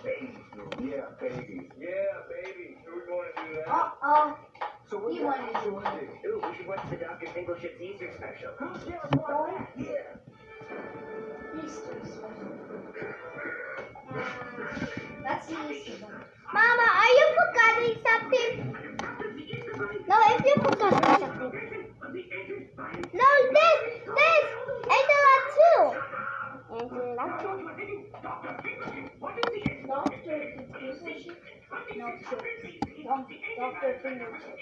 Yeah, baby. Yeah, baby. Who we going to do that? So what you do want to do? Ooh, we should watch the Dr. Finkelship's Easter special. Yeah. Easter special. That's the Easter one. Mama, are you forgetting something? No, if you forgot something. No, this, Angela too. Angela too. Doctor Fingership? No, Chip. Dr. Fingership.